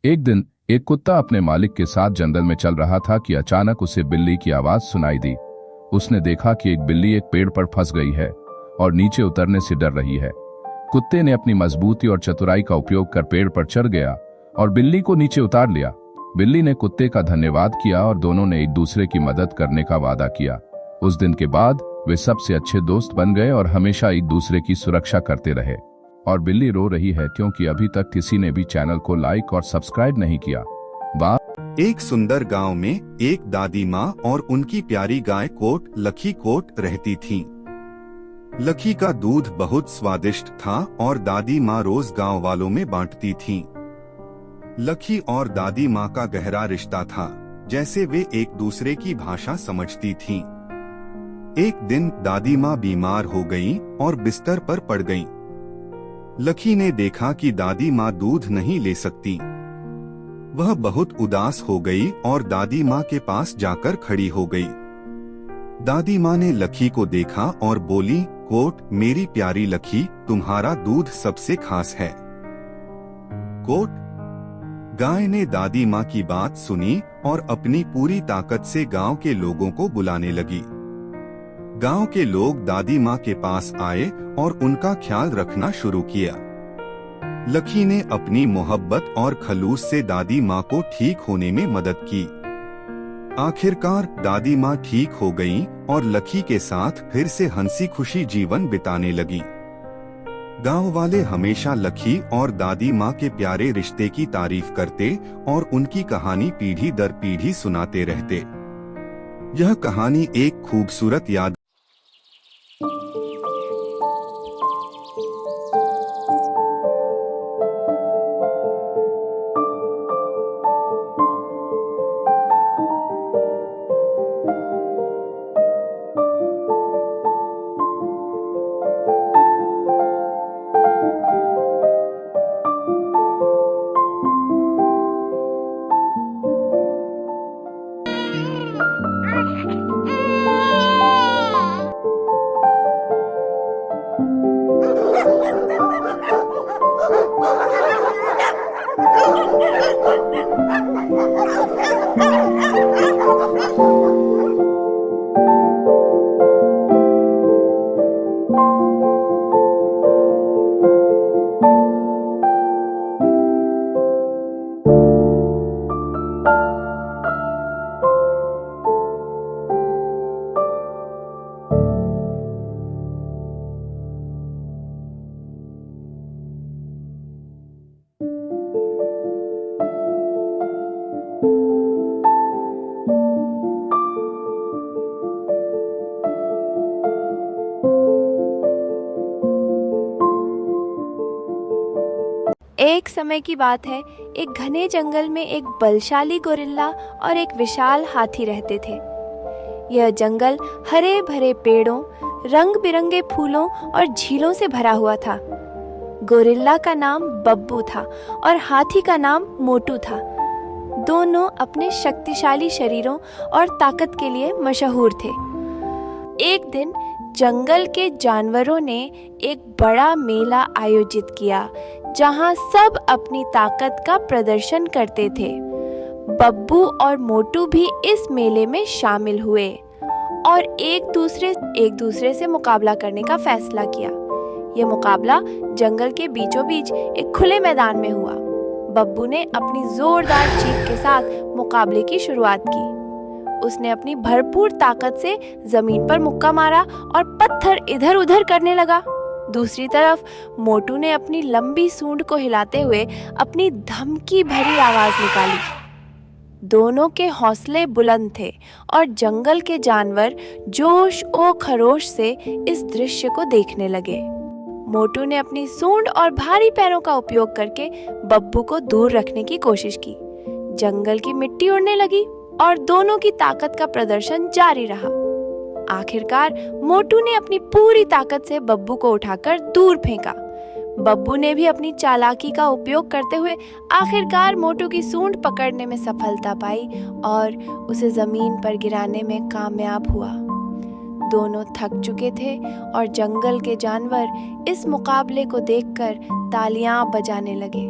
एक दिन एक कुत्ता अपने मालिक के साथ जंगल में चल रहा था कि अचानक उसे बिल्ली की आवाज सुनाई दी। उसने देखा कि एक बिल्ली एक पेड़ पर फंस गई है और नीचे उतरने से डर रही है। कुत्ते ने अपनी मजबूती और चतुराई का उपयोग कर पेड़ पर चढ़ गया और बिल्ली को नीचे उतार लिया। बिल्ली ने कुत्ते का धन्यवाद किया और दोनों ने एक दूसरे की मदद करने का वादा किया। उस दिन के बाद वे सबसे अच्छे दोस्त बन गए और हमेशा एक दूसरे की सुरक्षा करते रहे। और बिल्ली रो रही है क्योंकि अभी तक किसी ने भी चैनल को लाइक और सब्सक्राइब नहीं किया। वाह। एक सुंदर गांव में एक दादी माँ और उनकी प्यारी गाय कोट लखी कोट रहती थीं। लखी का दूध बहुत स्वादिष्ट था और दादी माँ रोज गांव वालों में बांटती थीं। लखी और दादी माँ का गहरा रिश्ता था, जैसे वे एक दूसरे की भाषा समझती थीं। एक दिन दादी माँ बीमार हो गईं और बिस्तर पर पड़ गईं। लखी ने देखा कि दादी माँ दूध नहीं ले सकती। वह बहुत उदास हो गई और दादी माँ के पास जाकर खड़ी हो गई। दादी माँ ने लखी को देखा और बोली, कोट मेरी प्यारी लखी, तुम्हारा दूध सबसे खास है। कोट। गाय ने दादी माँ की बात सुनी और अपनी पूरी ताकत से गांव के लोगों को बुलाने लगी। गांव के लोग दादी माँ के पास आए और उनका ख्याल रखना शुरू किया। लखी ने अपनी मोहब्बत और खलूस से दादी माँ को ठीक होने में मदद की। आखिरकार दादी माँ ठीक हो गईं और लखी के साथ फिर से हंसी खुशी जीवन बिताने लगी। गांव वाले हमेशा लखी और दादी माँ के प्यारे रिश्ते की तारीफ करते और उनकी कहानी पीढ़ी दर पीढ़ी सुनाते रहते। यह कहानी एक खूबसूरत याद एक समय की बात है, एक घने जंगल में एक बलशाली गोरिल्ला और एक विशाल हाथी रहते थे। यह जंगल हरे भरे पेड़ों, रंग बिरंगे फूलों और झीलों से भरा हुआ था। गोरिल्ला का नाम बब्बू था और हाथी का नाम मोटू था। दोनों अपने शक्तिशाली शरीरों और ताकत के लिए मशहूर थे। एक दिन जंगल के जानवरों ने एक बड़ा मेला आयोजित किया, जहां सब अपनी ताकत का प्रदर्शन करते थे। बब्बू और मोटू भी इस मेले में शामिल हुए और एक दूसरे से मुकाबला करने का फैसला किया। यह मुकाबला जंगल के बीचों बीच एक खुले मैदान में हुआ। बब्बू ने अपनी जोरदार चीख के साथ मुकाबले की शुरुआत की। उसने अपनी भरपूर ताकत से जमीन पर मुक्का मारा और पत्थर इधर उधर करने लगा। दूसरी तरफ मोटू ने अपनी लंबी सूंड को हिलाते हुए अपनी धमकी भरी आवाज निकाली। दोनों के हौसले बुलंद थे और जंगल के जानवर जोश और खरोश से इस दृश्य को देखने लगे। मोटू ने अपनी सूंड और भारी पैरों का उपयोग करके बब्बू को दूर रखने की कोशिश की। जंगल की मिट्टी उड़ने लगी और दोनों की ताकत का प्रदर्शन जारी रहा। आखिरकार मोटू ने अपनी पूरी ताकत से बब्बू को उठाकर दूर फेंका। बब्बू ने भी अपनी चालाकी का उपयोग करते हुए आखिरकार मोटू की सूंड पकड़ने में सफलता पाई और उसे जमीन पर गिराने में कामयाब हुआ। दोनों थक चुके थे और जंगल के जानवर इस मुकाबले को देखकर तालियां बजाने लगे।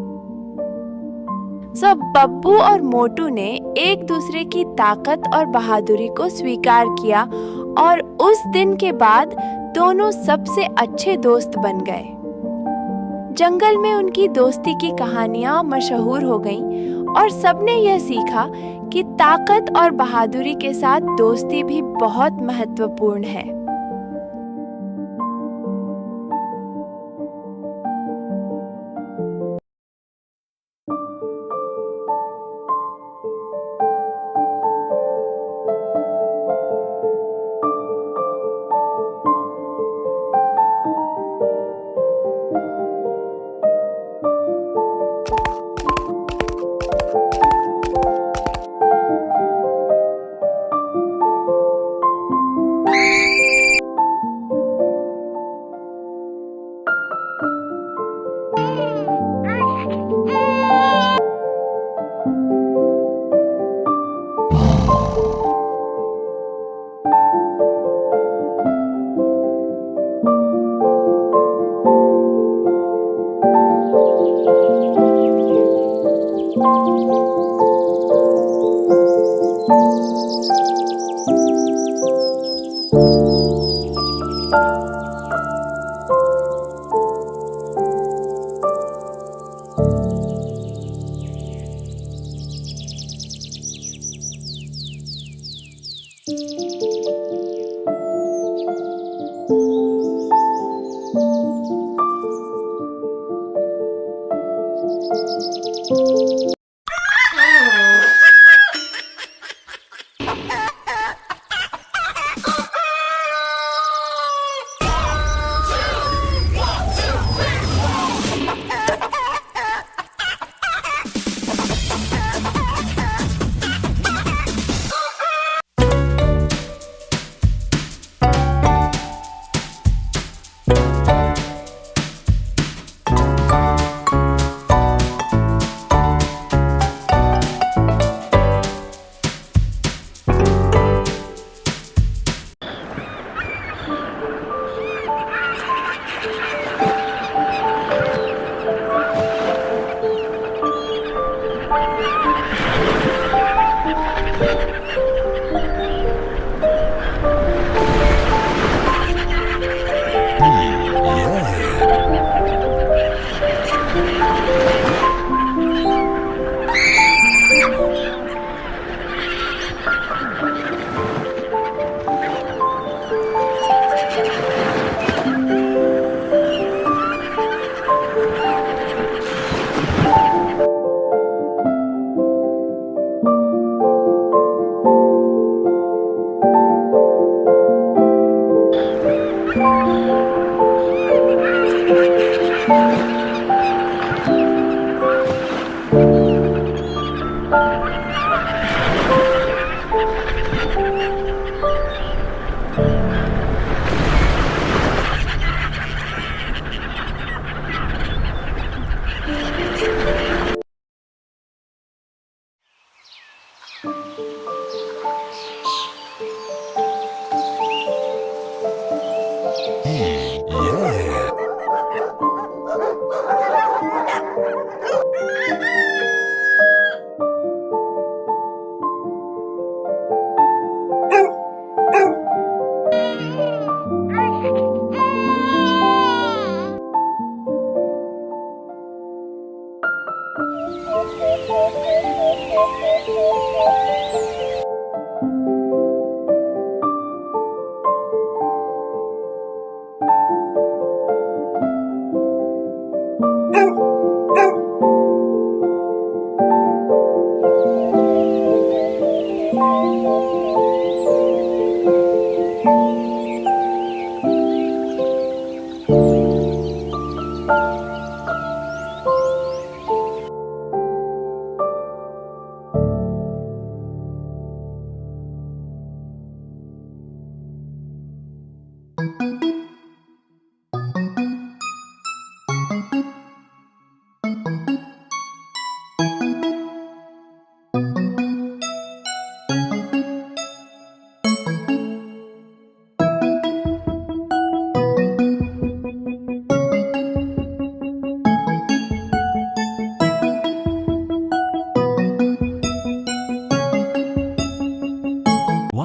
सब बब्बू और मोटू ने एक दूसरे की ताकत और बहादुरी को स्वीकार किया और उस दिन के बाद दोनों सबसे अच्छे दोस्त बन गए। जंगल में उनकी दोस्ती की कहानियां मशहूर हो गईं और सबने यह सीखा कि ताकत और बहादुरी के साथ दोस्ती भी बहुत महत्वपूर्ण है।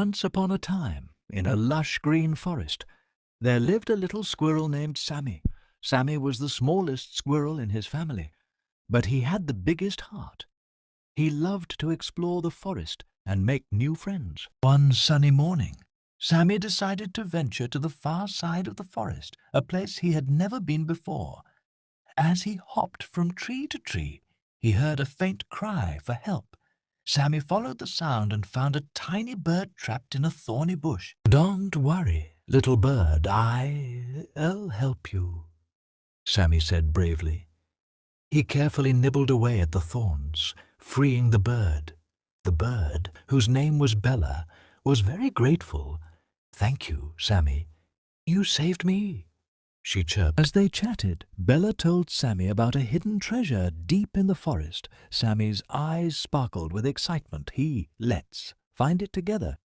Once upon a time, in a lush green forest, there lived a little squirrel named Sammy. Sammy was the smallest squirrel in his family, but he had the biggest heart. He loved to explore the forest and make new friends. One sunny morning, Sammy decided to venture to the far side of the forest, a place he had never been before. As he hopped from tree to tree, he heard a faint cry for help. Sammy followed the sound and found a tiny bird trapped in a thorny bush. "Don't worry, little bird, I'll help you," Sammy said bravely. He carefully nibbled away at the thorns, freeing the bird. The bird, whose name was Bella, was very grateful. "Thank you, Sammy. You saved me," she chirped. As they chatted, Bella told Sammy about a hidden treasure deep in the forest. Sammy's eyes sparkled with excitement. Let's find it together,"